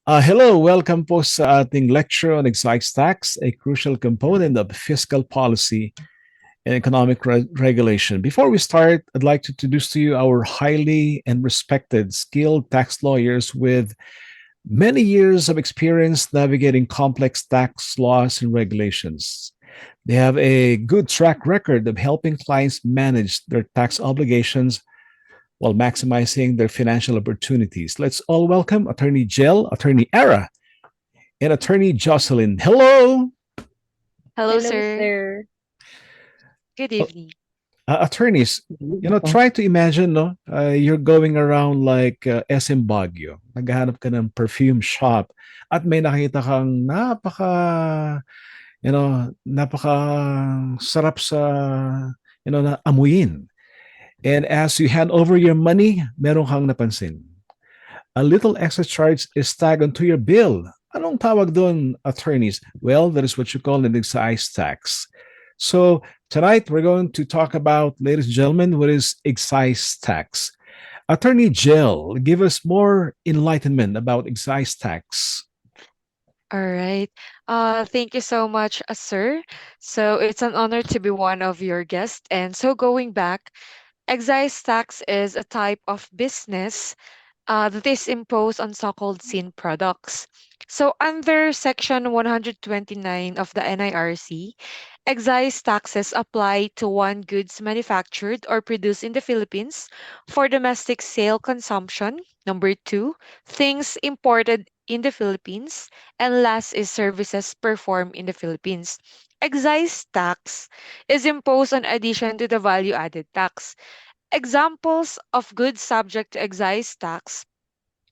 Hello, welcome po sa ating lecture on excise tax, a crucial component of fiscal policy and economic regulation. Before we start, I'd like to introduce to you our highly and respected skilled tax lawyers with many years of experience navigating complex tax laws and regulations. They have a good track record of helping clients manage their tax obligations while maximizing their financial opportunities. Let's all welcome Attorney Jill, Attorney Era, and Attorney Jocelyn. Hello. Hello, Hello, sir. sir. Good Well, evening. attorneys, try to imagine, no, you're going around like SM Baguio. Naghahanap ka ng perfume shop at may nakita kang napaka sarap sa, na amuyin. And as you hand over your money, meron kang napansin. A little extra charge is tagged onto your bill. Anong tawag doon, attorneys? Well, that is what you call an excise tax. So tonight we're going to talk about, ladies and gentlemen, what is excise tax. Attorney Jill, give us more enlightenment about excise tax. All right. Thank you so much, sir. So it's an honor to be one of your guests. And so going back, excise tax is a type of business that is imposed on so-called sin products. So under Section 129 of the NIRC, excise taxes apply to one goods manufactured or produced in the Philippines for domestic sale consumption. Number two, things imported in the Philippines. And last is services performed in the Philippines. Excise tax is imposed in addition to the value added tax. Examples of goods subject to excise tax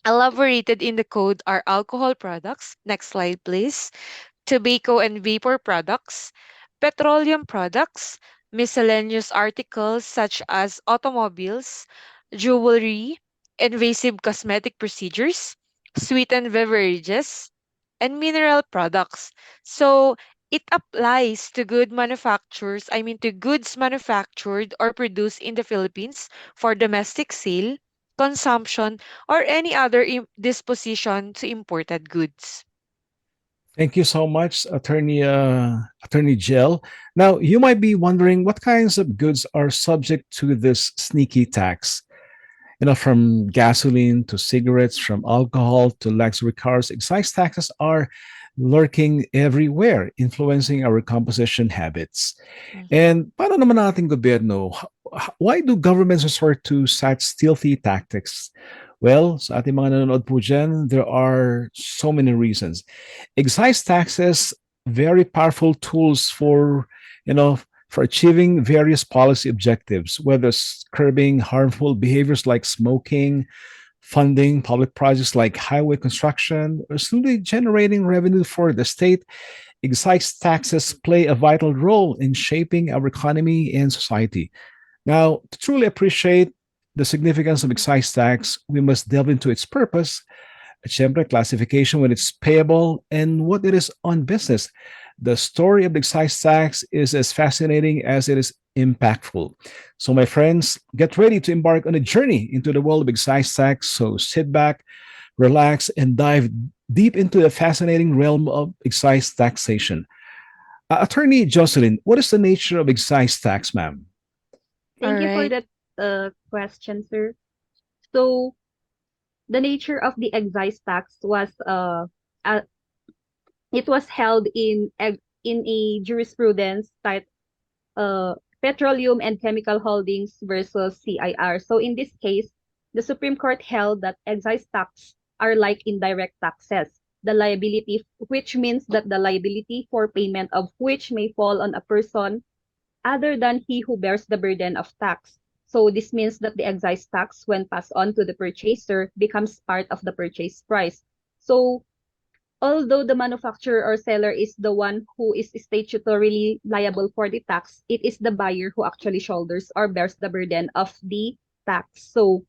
elaborated in the code are alcohol products. Next slide, please. Tobacco and vapor products, petroleum products, miscellaneous articles such as automobiles, jewelry, invasive cosmetic procedures, sweetened beverages, and mineral products. So it applies to to goods manufactured or produced in the Philippines for domestic sale, consumption, or any other disposition to imported goods. Thank you so much, Attorney Jill. Now, you might be wondering what kinds of goods are subject to this sneaky tax. From gasoline to cigarettes, from alcohol to luxury cars, excise taxes are lurking everywhere, influencing our composition habits. Mhm. And paano naman nating gobyerno? Why do governments resort to such stealthy tactics? Well, sa ating mga nanonood po dyan, there are so many reasons. Excise taxes, very powerful tools for achieving various policy objectives, whether it's curbing harmful behaviors like smoking, funding public projects like highway construction, or simply generating revenue for the state. Excise taxes play a vital role in shaping our economy and society. Now, to truly appreciate the significance of excise tax, we must delve into its purpose, siyempre, classification when it's payable, and what it is on business. The story of the excise tax is as fascinating as it is impactful. So, my friends, get ready to embark on a journey into the world of excise tax. So, sit back, relax, and dive deep into the fascinating realm of excise taxation. Attorney Jocelyn, what is the nature of excise tax, ma'am? All Thank you for right. that question, sir. So, the nature of the excise tax was uh it was held in a jurisprudence type Petroleum and Chemical Holdings versus CIR. So in this case, the Supreme Court held that excise tax are like indirect taxes. The liability, which means that the liability for payment of which may fall on a person other than he who bears the burden of tax. So this means that the excise tax, when passed on to the purchaser, becomes part of the purchase price. So although the manufacturer or seller is the one who is statutorily liable for the tax, it is the buyer who actually shoulders or bears the burden of the tax. So,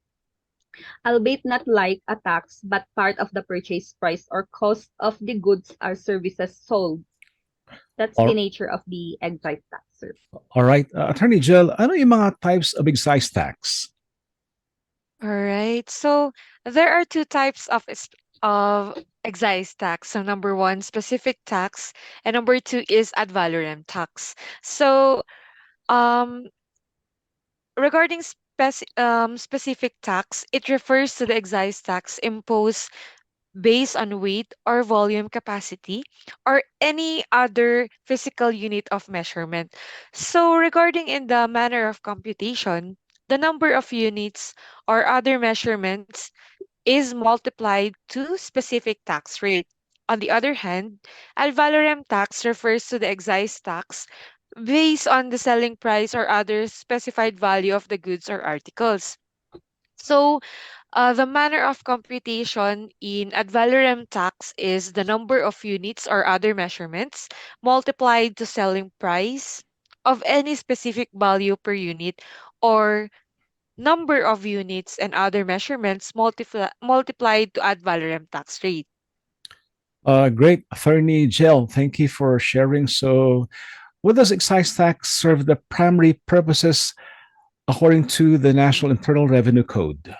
albeit not like a tax, but part of the purchase price or cost of the goods or services sold. That's the All, nature of the excise tax, sir. all right. Attorney Jill, ano yung mga types of excise tax? All right. So there are two types of of excise tax. So number one, specific tax, and number two is ad valorem tax. So um, regarding specific tax, it refers to the excise tax imposed based on weight or volume capacity or any other physical unit of measurement. So regarding in the manner of computation, the number of units or other measurements is multiplied to specific tax rate. On the other hand, ad valorem tax refers to the excise tax based on the selling price or other specified value of the goods or articles. So, the manner of computation in ad valorem tax is the number of units or other measurements multiplied to selling price of any specific value per unit or number of units and other measurements multiplied to ad valorem tax rate. Great, Attorney Jill. Thank you for sharing. So, what does excise tax serve the primary purposes according to the National Internal Revenue Code?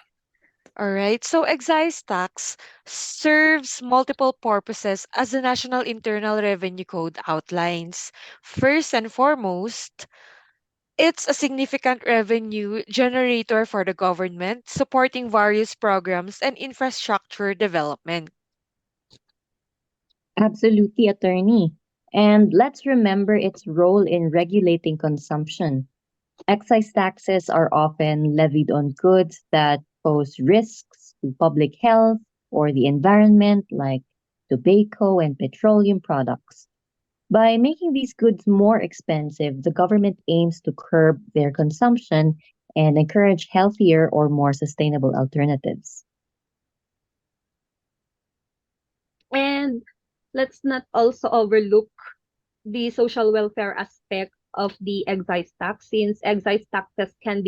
All right. So excise tax serves multiple purposes as the National Internal Revenue Code outlines. First and foremost, it's a significant revenue generator for the government, supporting various programs and infrastructure development. Absolutely, attorney. And let's remember its role in regulating consumption. Excise taxes are often levied on goods that pose risks to public health or the environment, like tobacco and petroleum products. By making these goods more expensive, the government aims to curb their consumption and encourage healthier or more sustainable alternatives. And let's not also overlook the social welfare aspect of the excise tax, since excise taxes can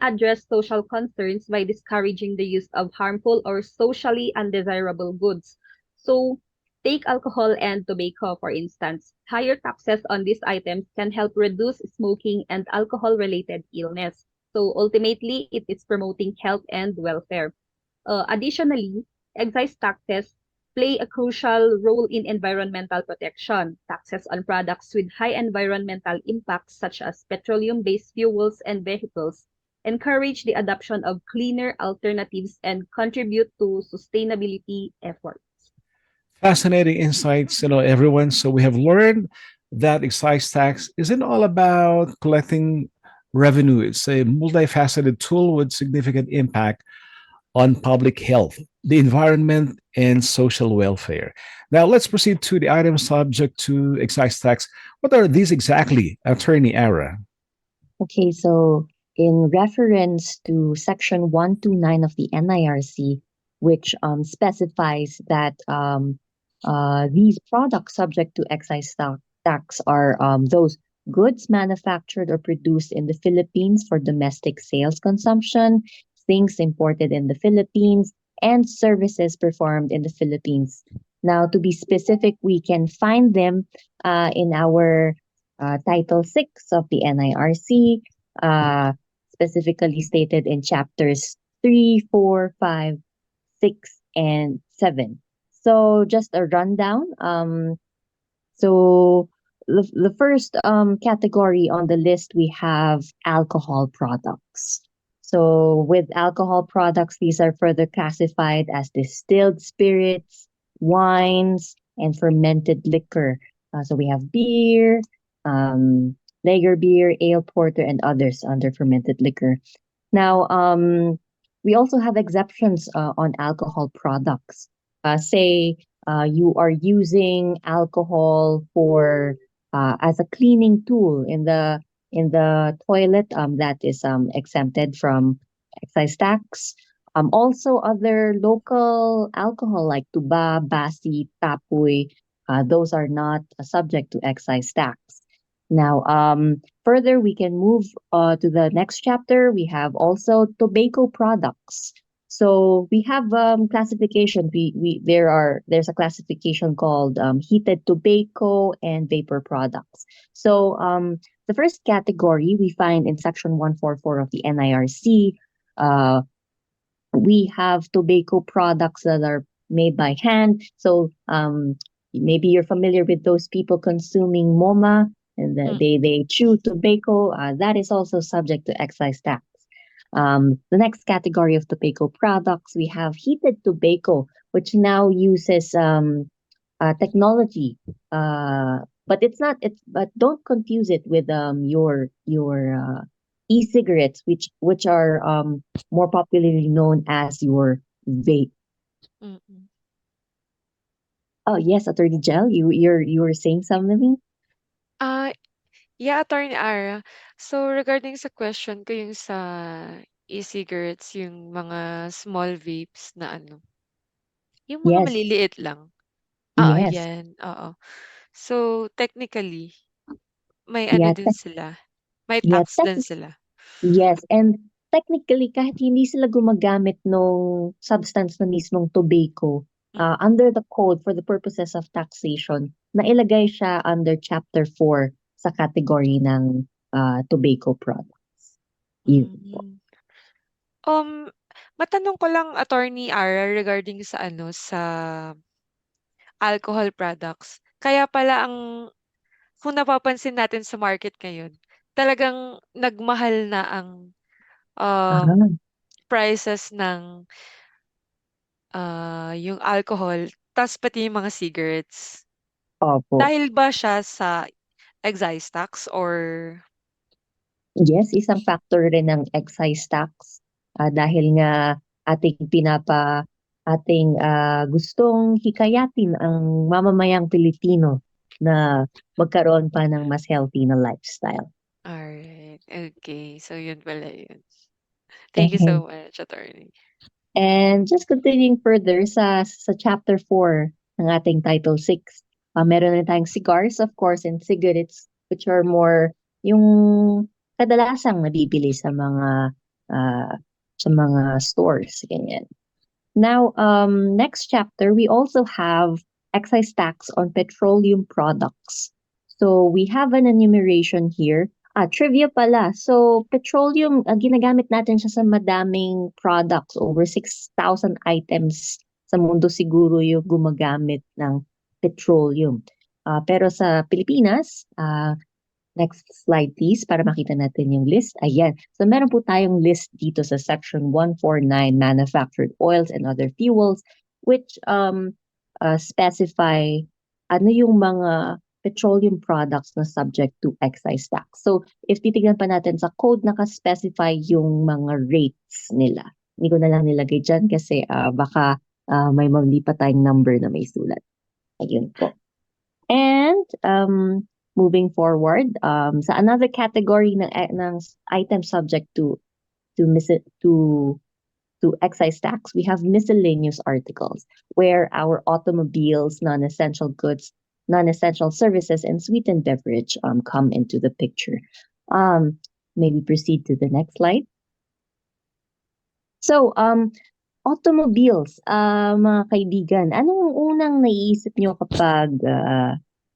address social concerns by discouraging the use of harmful or socially undesirable goods. So, take alcohol and tobacco, for instance. Higher taxes on these items can help reduce smoking and alcohol related illness. So, ultimately, it is promoting health and welfare. Additionally, excise taxes play a crucial role in environmental protection. Taxes on products with high environmental impacts, such as petroleum based fuels and vehicles, encourage the adoption of cleaner alternatives and contribute to sustainability efforts. Fascinating insights, everyone. So, we have learned that excise tax isn't all about collecting revenue, it's a multifaceted tool with significant impact on public health, the environment, and social welfare. Now, let's proceed to the items subject to excise tax. What are these exactly, Attorney Ara? Okay, so in reference to Section 129 of the NIRC, which specifies that these products subject to tax are those goods manufactured or produced in the Philippines for domestic sales consumption, things imported in the Philippines, and services performed in the Philippines. Now, to be specific, we can find them in our Title 6 of the NIRC, uh, specifically stated in chapters 3, 4, 5, 6, and 7. So, just a rundown. So, the first category on the list, we have alcohol products. So, with alcohol products, these are further classified as distilled spirits, wines, and fermented liquor. So, we have beer, um, lager beer, ale porter, and others under fermented liquor. Now, we also have exceptions on alcohol products. Say you are using alcohol for as a cleaning tool in the toilet, that is exempted from excise tax. Also, other local alcohol like tuba, basi, tapoy, those are not subject to excise tax. Now, further, we can move to the next chapter. We have also tobacco products. So we have classification. There's a classification called heated tobacco and vapor products. So the first category we find in section 144 of the NIRC. Uh, We have tobacco products that are made by hand. So maybe you're familiar with those people consuming MoMA and they chew tobacco. That is also subject to excise tax. The next category of tobacco products, we have heated tobacco, which now uses technology. But it's not. But don't confuse it with your e-cigarettes, which are more popularly known as your vape. Mm-mm. Oh yes, Attorney Gel, you were saying something? Ah, yeah, Attorney Ara. So regarding sa question ko yung sa e-cigarettes, yung mga small vapes na ano, yung mga Yes, maliliit lang. Oo, yes, yan, oo. So technically, may ano yes, din sila, may yes. tax din sila. Yes, and technically kahit hindi sila gumagamit nung substance na mismong tobacco, Mm. under the code for the purposes of taxation, nailagay siya under Chapter 4 sa category ng tobacco products. Yun po. Hmm. Um, Matanong ko lang, Attorney Ara, regarding sa ano, sa alcohol products. Kaya pala kung napapansin natin sa market ngayon, talagang nagmahal na ang um, Ah, prices ng yung alcohol, tas pati yung mga cigarettes. opo. Dahil ba siya sa excise tax or Yes, isang factor rin ng excise tax dahil nga ating gustong hikayatin ang mamamayang Pilipino na magkaroon pa ng mas healthy na lifestyle. alright, okay. So yun pala yun. Thank you And, so much, Attorney. and just continuing further sa chapter 4 ng ating title 6, meron na tayong cigars, of course, and cigarettes, which are more yung kadalasang nabibili uh, sa mga stores, ganyan. Now, next chapter, we also have excise tax on petroleum products. So we have an enumeration here. Trivia pala. So petroleum, ginagamit natin siya sa madaming products. Over 6,000 items sa mundo siguro yung gumagamit ng petroleum. Pero sa Pilipinas, next slide please para makita natin yung list. Ayan. So meron po tayong list dito sa section 149, manufactured oils and other fuels, which specify ano yung mga petroleum products na subject to excise tax. So if titignan pa natin sa code, naka-specify yung mga rates nila. Hindi ko na lang nilagay dyan kasi baka may mali pa tayong number na may sulat. Ayun po. And moving forward, sa another category ng item subject to excise tax, we have miscellaneous articles where our automobiles, non-essential goods, non-essential services, and sweetened beverage come into the picture. Maybe proceed to the next slide. So, automobiles, mga kaibigan, anong unang naiisip nyo kapag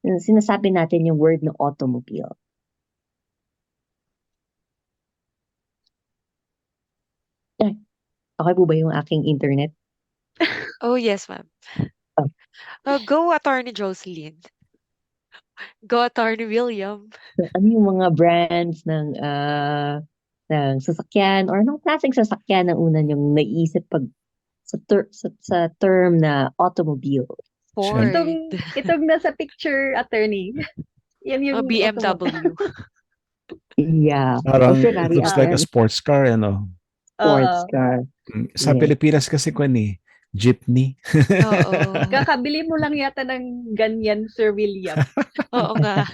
sinasabi natin yung word na automobile? Okay po ba yung aking internet? Oh, yes, ma'am. Oh. Go, Attorney Jocelyn. Go, Attorney William. Ano yung mga brands ng sasakyan or anong klaseng sasakyan ang una niyong naisip pag sa term na automobile? Ford. Itong nasa picture, attorney. Yan yung automobile. BMW. Yeah. Parang it Ferrari looks like a yan. sports car, ano? Sports Oo. car. Sa Yes. Pilipinas kasi jeepney. Oo. Kakabili mo lang yata ng ganyan, Sir William. Oo nga.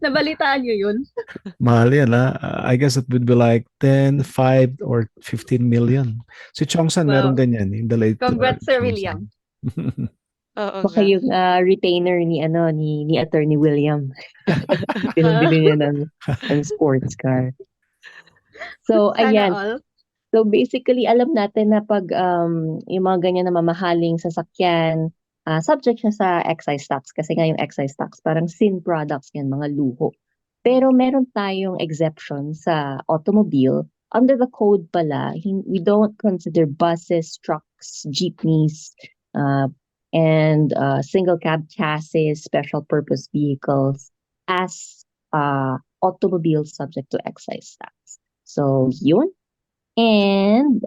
Nabalitaan niyo yun? Mahal yan, ha? I guess it would be like 10, 5, or 15 million. Si Chongsan meron Wow. ganyan, in the late Congrats, Sir Chongsan. William. Oo Baka nga. yung retainer ni Attorney William. Bili niya ng sports car. So, Sana ayan. all. So basically, alam natin na pag yung mga ganyan na mamahaling sasakyan, subject siya sa excise tax kasi nga yung excise tax parang sin products yan, mga luho. Pero meron tayong exception sa automobile under the code pala, we don't consider buses, trucks, jeepneys, uh, and single cab chassis, special purpose vehicles as automobiles subject to excise tax. So yun. And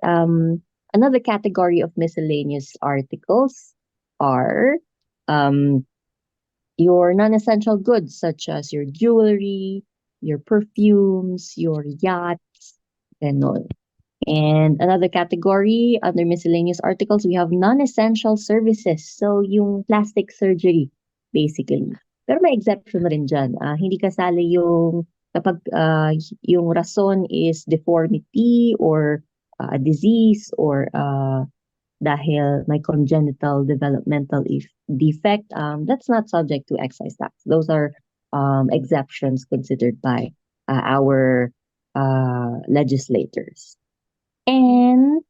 another category of miscellaneous articles are um, your non-essential goods such as your jewelry, your perfumes, your yachts, and all. And another category under miscellaneous articles, we have non-essential services. So yung plastic surgery, basically. Pero may exception na rin dyan. Hindi kasali yung kapag yung rason is deformity or a disease or dahil may congenital developmental defect, that's not subject to excise tax. Those are exceptions considered by our legislators. And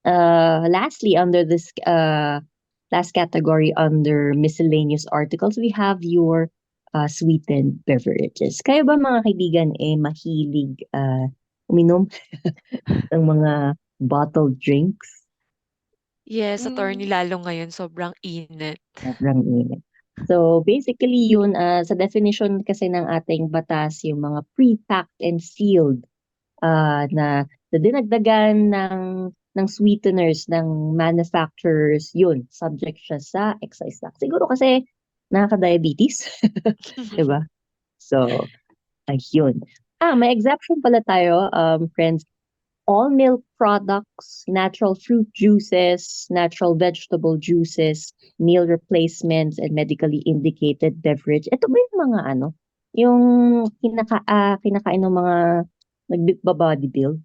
lastly, under this last category under miscellaneous articles, we have your sweetened beverages. Kayo ba mga kaibigan mahilig uminom ng mga bottled drinks? Yes, attorney, Mm. lalo ngayon sobrang init. Sobrang init. So basically yun, sa definition kasi ng ating batas, yung mga pre-packed and sealed na dinagdagan ng sweeteners ng manufacturers, yun, subject siya sa excise tax. Siguro kasi nakaka-diabetes, 'di ba? So, ayun. May exception pala tayo, friends. All milk products, natural fruit juices, natural vegetable juices, meal replacements, and medically indicated beverage. Ito ba yung mga yung kinakain ng mga nagba-bodybuild?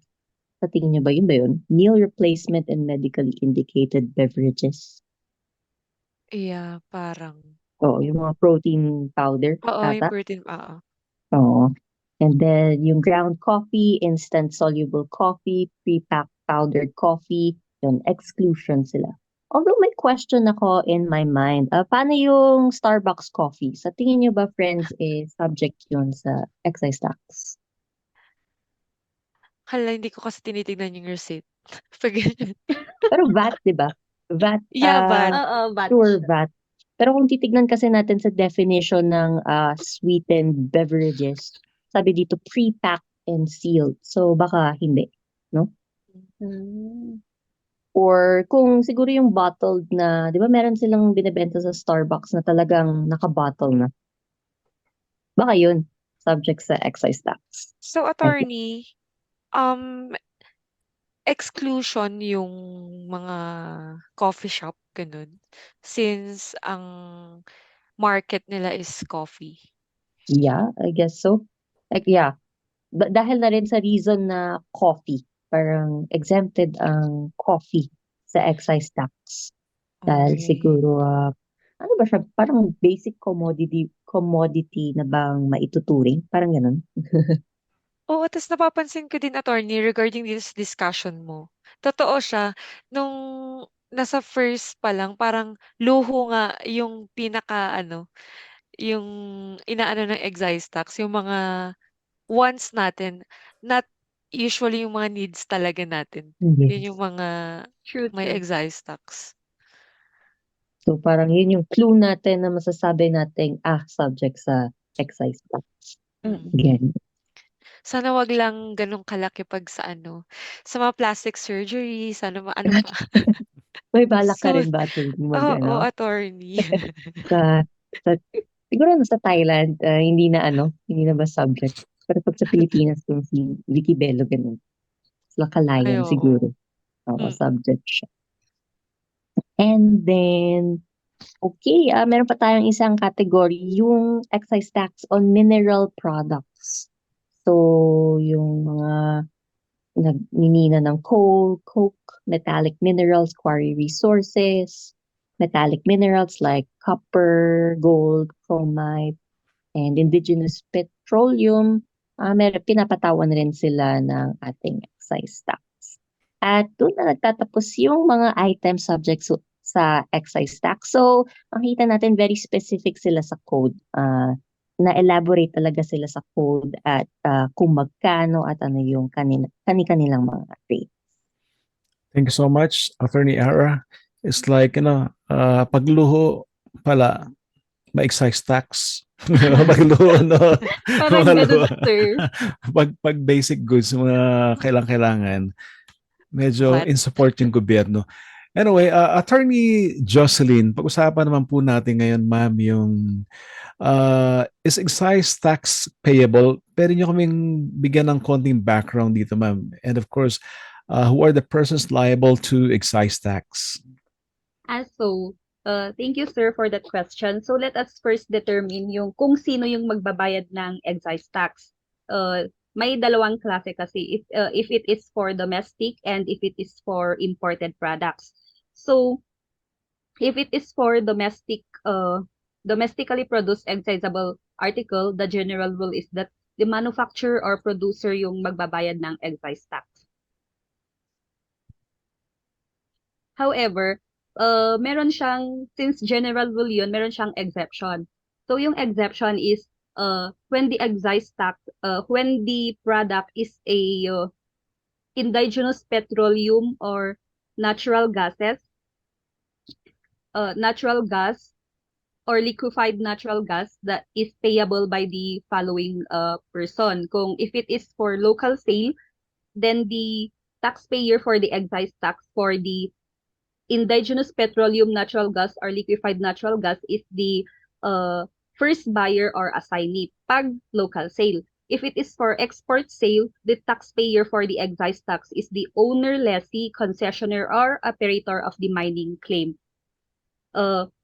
Sa tingin niyo ba yun? Meal replacement and medically indicated beverages. Yeah, parang. Oo, yung mga protein powder Oo, yung ata. protein, oo. Oo. And then yung ground coffee, instant soluble coffee, pre-packed powdered coffee, yung exclusion sila. Although may question ako in my mind, paano yung Starbucks coffee? Sa tingin niyo ba, friends, subject yun sa excise tax? Hala, hindi ko kasi tinitignan yung receipt. Pag ganyan. Pero VAT, di ba? VAT, Yeah, but Oo, sure batch. VAT. Pero kung titignan kasi natin sa definition ng sweetened beverages, sabi dito pre-packed and sealed. So baka hindi, no? Mm. Or kung siguro yung bottled na, di ba meron silang binibenta sa Starbucks na talagang naka-bottle na. Baka yun, subject sa excise tax. so attorney, um, exclusion yung mga coffee shop, ganun. Since ang market nila is coffee. Yeah, I guess so. Like, yeah. Dahil na rin sa reason na coffee, parang exempted ang coffee sa excise tax. Dahil Okay. siguro, ano ba siya, parang basic commodity na bang maituturing? Parang ganun. Oo, tas napapansin ko din attorney regarding this discussion mo. Totoo siya, nung nasa first pa lang parang luho nga yung pinaka-ano, yung inaano ng excise tax, yung mga wants natin, not usually yung mga needs talaga natin. Yun Yes. yung mga True, may true. excise tax. So parang yun yung clue natin na masasabi nating, subject sa excise tax. Mm. Again. Sana wag lang ganun kalaki 'pag sa ano, sa mga plastic surgery, sana ano pa. May balak ka So rin ba to oo, attorney. sa, sa, siguro sa Thailand, hindi na ba subject? Pero pag sa Pilipinas, yung si Vicky Bello, ganun. Sa Ay, Kalayan oo. siguro. Oo, Mm. subject siya. And then, okay, meron pa tayong isang category, yung excise tax on mineral products. So, yung mga nagninina ng coal, coke, metallic minerals, quarry resources, metallic minerals like copper, gold, chromite, and indigenous petroleum, pinapatawan rin sila ng ating excise tax. At doon na nagtatapos yung mga item subject sa excise tax. So, makita natin very specific sila sa code. na-elaborate talaga sila sa code at kung magkano at ano yung kani-kanilang mga rate. Thank you so much, Attorney Ara. It's like, pagluho pala, ma-excise tax. Pagluho, no? Parang ganun, Maluho. sir. Pag basic goods, mga kailangan, medyo What? in support yung gobyerno. Anyway, Attorney Jocelyn, pag-usapan naman po natin ngayon, ma'am, yung is excise tax payable? Pwede nyo kaming bigyan ng konting background dito, ma'am. And of course, who are the persons liable to excise tax? So, thank you, sir, for that question. So, let us first determine yung kung sino yung magbabayad ng excise tax. May dalawang klase kasi if it is for domestic and if it is for imported products. So, if it is for domestically produced excisable article, the general rule is that the manufacturer or producer yung magbabayad ng excise tax. However, meron siyang, since general rule yun, meron siyang exception. So yung exception is when the excise tax, when the product is a indigenous petroleum or natural gases, natural gas or liquefied natural gas that is payable by the following person. Kung if it is for local sale, then the taxpayer for the excise tax for the indigenous petroleum natural gas or liquefied natural gas is the first buyer or assignee pag local sale. If it is for export sale, the taxpayer for the excise tax is the owner, lessee, concessionaire, or operator of the mining claim.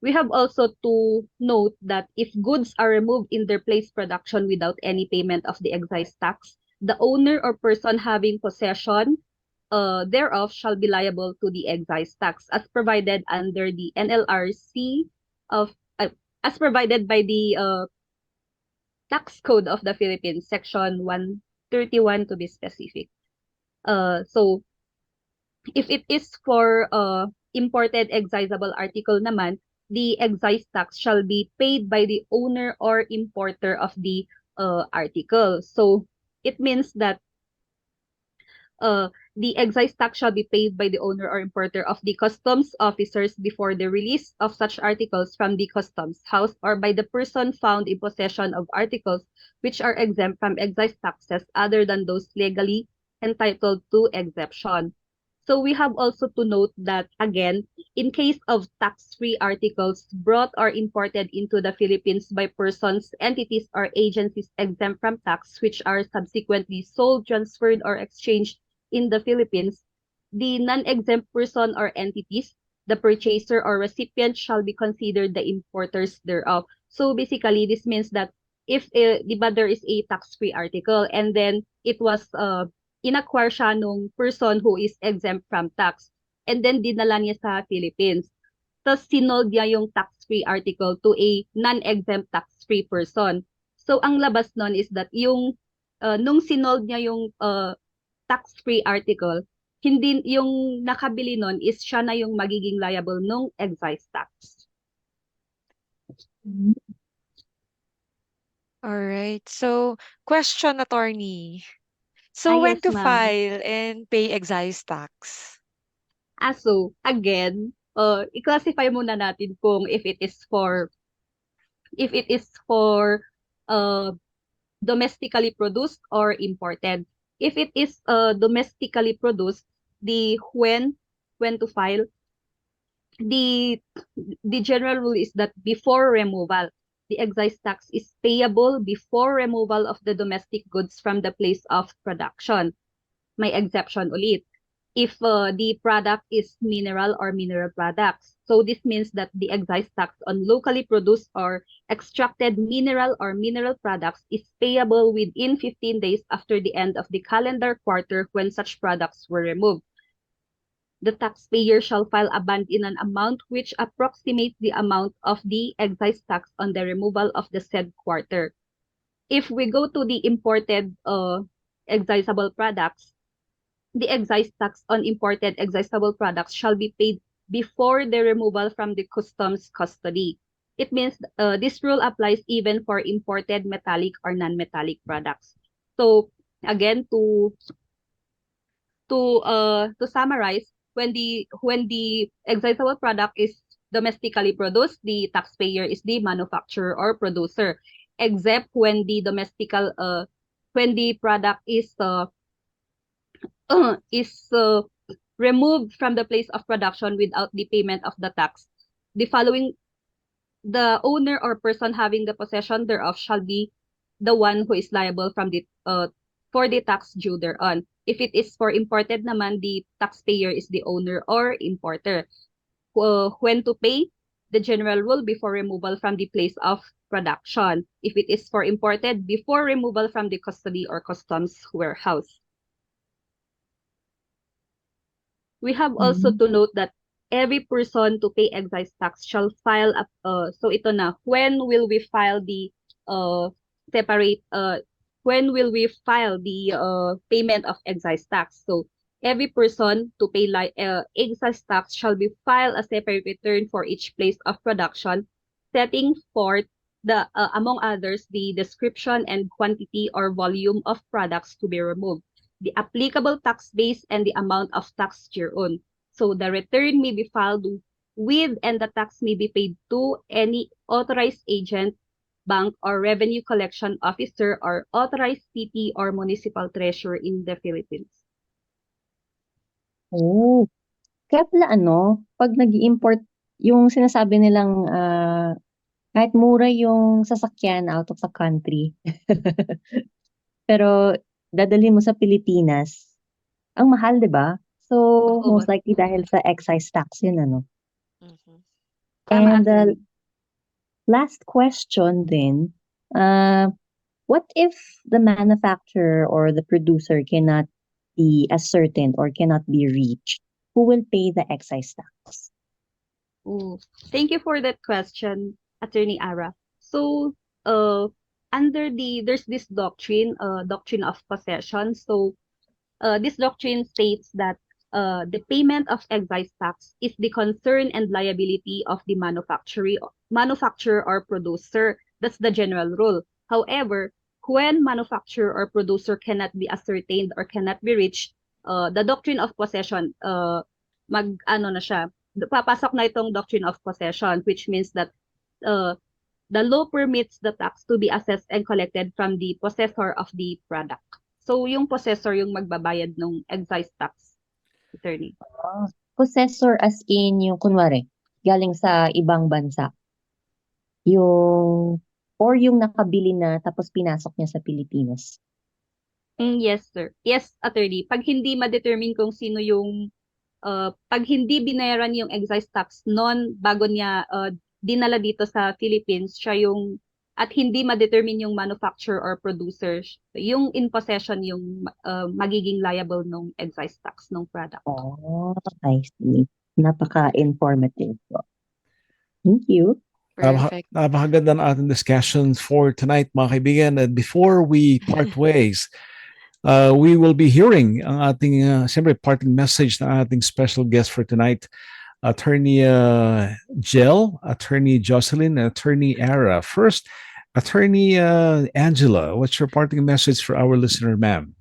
We have also to note that if goods are removed in their place production without any payment of the excise tax, the owner or person having possession thereof shall be liable to the excise tax as provided under the NLRC of as provided by the Tax Code of the Philippines, Section 131 to be specific. So if it is for imported excisable article naman, the excise tax shall be paid by the owner or importer of the article. So it means that the excise tax shall be paid by the owner or importer of the customs officers before the release of such articles from the customs house or by the person found in possession of articles which are exempt from excise taxes other than those legally entitled to exemption. So we have also to note that, again, in case of tax-free articles brought or imported into the Philippines by persons, entities, or agencies exempt from tax, which are subsequently sold, transferred, or exchanged in the Philippines, the non-exempt person or entities, the purchaser or recipient shall be considered the importers thereof. So basically, this means that if diba, there is a tax-free article and then it was inacquire siya nung person who is exempt from tax and then dinala niya sa Philippines. Tapos sinold niya yung tax-free article to a non-exempt tax-free person. So ang labas nun is that yung nung sinold niya yung tax-free article, hindi yung nakabili nun is siya na yung magiging liable nung excise tax. All right. So, question, attorney. So, when Yes, to ma'am. file and pay excise tax? So, again, i-classify muna natin kung if it is for domestically produced or imported. If it is domestically produced, the when to file, the general rule is that before removal, the excise tax is payable before removal of the domestic goods from the place of production. May exception ulit. If the product is mineral or mineral products. So this means that the excise tax on locally produced or extracted mineral or mineral products is payable within 15 days after the end of the calendar quarter when such products were removed. The taxpayer shall file a bond in an amount which approximates the amount of the excise tax on the removal of the said quarter. If we go to the imported excisable products, the excise tax on imported excisable products shall be paid before the removal from the customs custody. it means this rule applies even for imported metallic or non-metallic products. So again, to summarize, when the excisable product is domestically produced, the taxpayer is the manufacturer or producer, except when the product is is removed from the place of production without the payment of the tax. The following the owner or person having the possession thereof shall be the one who is liable for the tax due thereon. If it is for imported naman, the taxpayer is the owner or importer. When to pay, the general rule before removal from the place of production. If it is for imported, before removal from the custody or customs warehouse. We have also Mhm. to note that every person to pay excise tax shall file so ito na, uh separate when will we file the payment of excise tax? So every person to pay excise tax shall be filed a separate return for each place of production, setting forth the among others the description and quantity or volume of products to be removed, the applicable tax base, and the amount of tax thereon. So the return may be filed with and the tax may be paid to any authorized agent, bank, or revenue collection officer or authorized city or municipal treasurer in the Philippines. Oh, kaya pala ano, 'pag nag-i-import yung sinasabi nilang, kahit mura yung sasakyan out of the country, pero dadalhin mo sa Pilipinas, ang mahal, 'di ba? So, Oo, most likely dahil sa excise tax yun ano? Mhm. tama, And the attorney. last question then, uh, what if the manufacturer or the producer cannot be ascertained or cannot be reached? Who will pay the excise tax? Ooh, thank you for that question, Attorney Ara. So, uh, there's this doctrine of possession. So, this doctrine states that the payment of excise tax is the concern and liability of the manufacturer or producer. That's the general rule. However, when manufacturer or producer cannot be ascertained or cannot be reached, the doctrine of possession, papasok na itong doctrine of possession, which means that uh, the law permits the tax to be assessed and collected from the possessor of the product. So, yung possessor yung magbabayad ng excise tax, attorney. Ah, possessor as in yung kunwari, galing sa ibang bansa, yung or yung nakabili na tapos pinasok niya sa Pilipinas. Yes, sir. Yes, attorney. Pag hindi ma-determine kung sino yung, pag hindi binayaran yung excise tax bago niya dinala dito sa Philippines, at hindi ma-determine yung manufacturer or producer, yung in possession yung magiging liable ng excise tax ng product. Oh, I see. Napaka-informative po. Thank you. Perfect. Napakaganda ng ating discussion for tonight, mga kaibigan. And before we part ways, we will be hearing ang ating, siyempre, parting message ng ating special guest for tonight, Attorney Jill, Attorney Jocelyn, and Attorney Ara. First, Attorney Angela, what's your parting message for our listener, ma'am?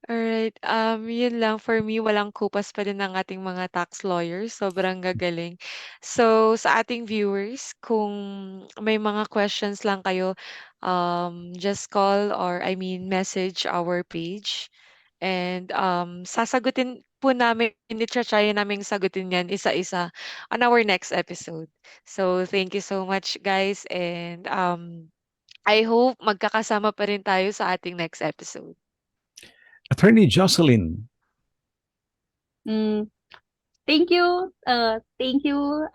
Alright, yun lang for me walang kupas pa din ang ating mga tax lawyers, sobrang gagaling. So, sa ating viewers, kung may mga questions lang kayo, just call or I mean message our page and, sasagutin po namin, i-tra-try naming sagutin yan isa-isa on our next episode. So, thank you so much guys and, I hope magkakasama pa rin tayo sa ating next episode. Attorney Jocelyn. Mm, thank you,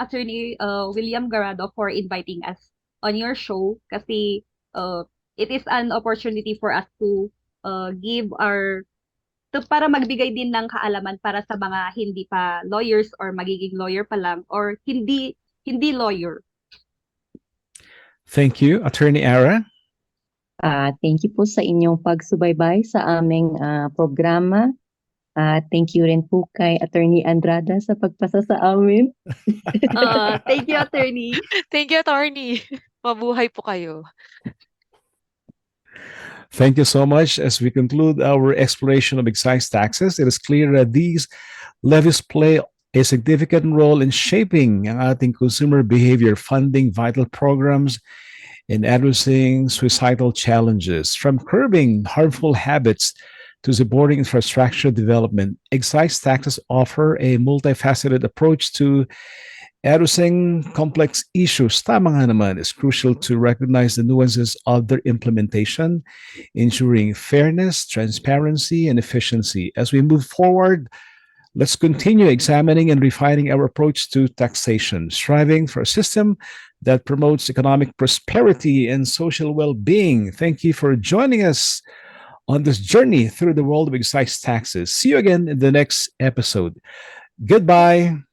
Attorney William Garado, for inviting us on your show kasi it is an opportunity for us to give para magbigay din ng kaalaman para sa mga hindi pa lawyers or magiging lawyer pa lang or hindi lawyer. Thank you. Attorney Ara. Thank you po sa inyong pagsubaybay sa aming programa. Thank you rin po kay Attorney Andrada sa pagpasa sa amin. Thank you, attorney. Thank you, attorney. Mabuhay po kayo. Thank you so much. As we conclude our exploration of excise taxes, it is clear that these levies play a significant role in shaping ang ating consumer behavior, funding vital programs, and addressing suicidal challenges. From curbing harmful habits to supporting infrastructure development, excise taxes offer a multifaceted approach to addressing complex issues. Tama nga naman, it's crucial to recognize the nuances of their implementation, ensuring fairness, transparency, and efficiency. As we move forward, let's continue examining and refining our approach to taxation, striving for a system that promotes economic prosperity and social well being. Thank you for joining us on this journey through the world of excise taxes. See you again in the next episode. Goodbye.